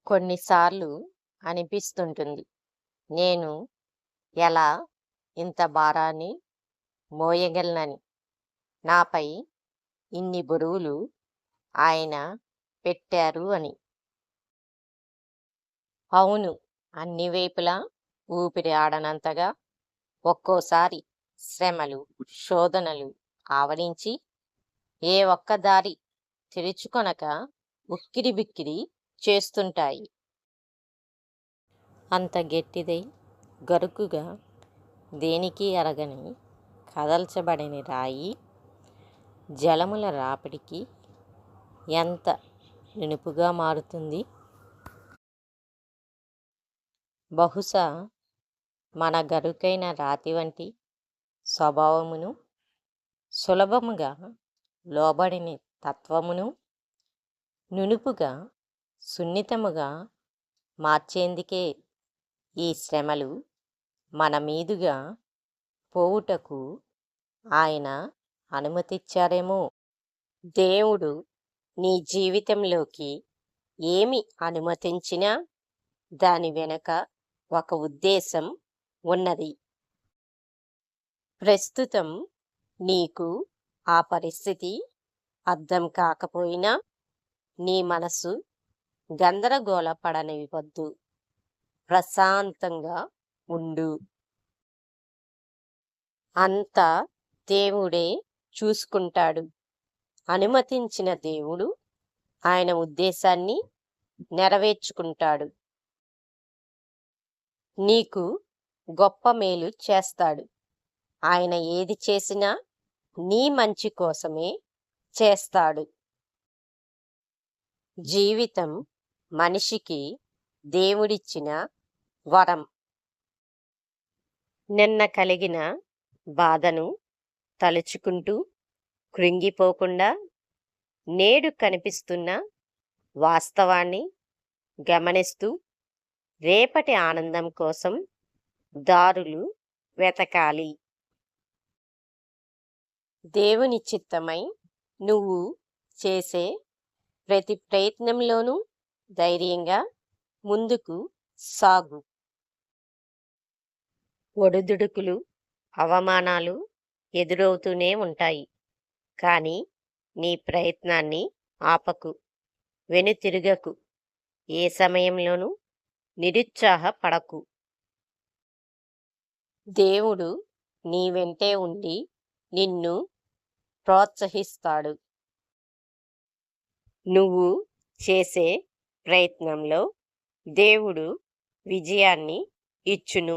కొన్నిసార్లు అనిపిస్తుంటుంది. నేను ఎలా ఇంత భారాన్ని మోయగలనని. నాపై ఇన్ని బరువులు ఆయన పెట్టారు అని. అవును, అన్ని వైపులా ఊపిరి ఆడనంతగా ఒక్కోసారి శ్రమలు, శోధనలు ఆవరించి ఏ ఒక్క దారి తెరుచుకొనక ఉక్కిరిబిక్కిరి చేస్తుంటాయి. అంత గట్టిదై గరుకుగా దేనికి అరగని కదల్చబడని రాయి జలముల రాపిడికి ఎంత నునుపుగా మారుతుంది. బహుశా మన గరుకైన రాతి వంటి స్వభావమును, సులభముగా లోబడిన తత్వమును నునుపుగా, సున్నితముగా మార్చేందుకే ఈ శ్రమలు మన మీదుగా పోవుటకు ఆయన అనుమతిచ్చారేమో. దేవుడు నీ జీవితంలోకి ఏమి అనుమతించినా దాని వెనుక ఒక ఉద్దేశం ఉన్నది. ప్రస్తుతం నీకు ఆ పరిస్థితి అర్థం కాకపోయినా నీ మనసు గందరగోళపడనివ్వద్దు. ప్రశాంతంగా ఉండు. అంతా దేవుడే చూసుకుంటాడు. అనుమతించిన దేవుడు ఆయన ఉద్దేశాన్ని నెరవేర్చుకుంటాడు. నీకు గొప్ప మేలు చేస్తాడు. ఆయన ఏది చేసినా నీ మంచి కోసమే చేస్తాడు. జీవితం మనిషికి దేవుడిచ్చిన వరం. నిన్న కలిగిన బాధను తలుచుకుంటూ కృంగిపోకుండా నేడు కనిపిస్తున్న వాస్తవాన్ని గమనిస్తూ రేపటి ఆనందం కోసం దారులు వెతకాలి. దేవుని చిత్తమై నువ్వు చేసే ప్రతి ప్రయత్నంలోనూ ధైర్యంగా ముందుకు సాగు. ఒడిదుడుకులు, అవమానాలు ఎదురవుతూనే ఉంటాయి. కానీ నీ ప్రయత్నాన్ని ఆపకు, వెనుతిరగకు. ఏ సమయంలోనూ నిరుత్సాహపడకు. దేవుడు నీ వెంటే ఉండి నిన్ను ప్రోత్సహిస్తాడు. నువ్వు చేసే ప్రయత్నంలో దేవుడు విజయాన్ని ఇచ్చును.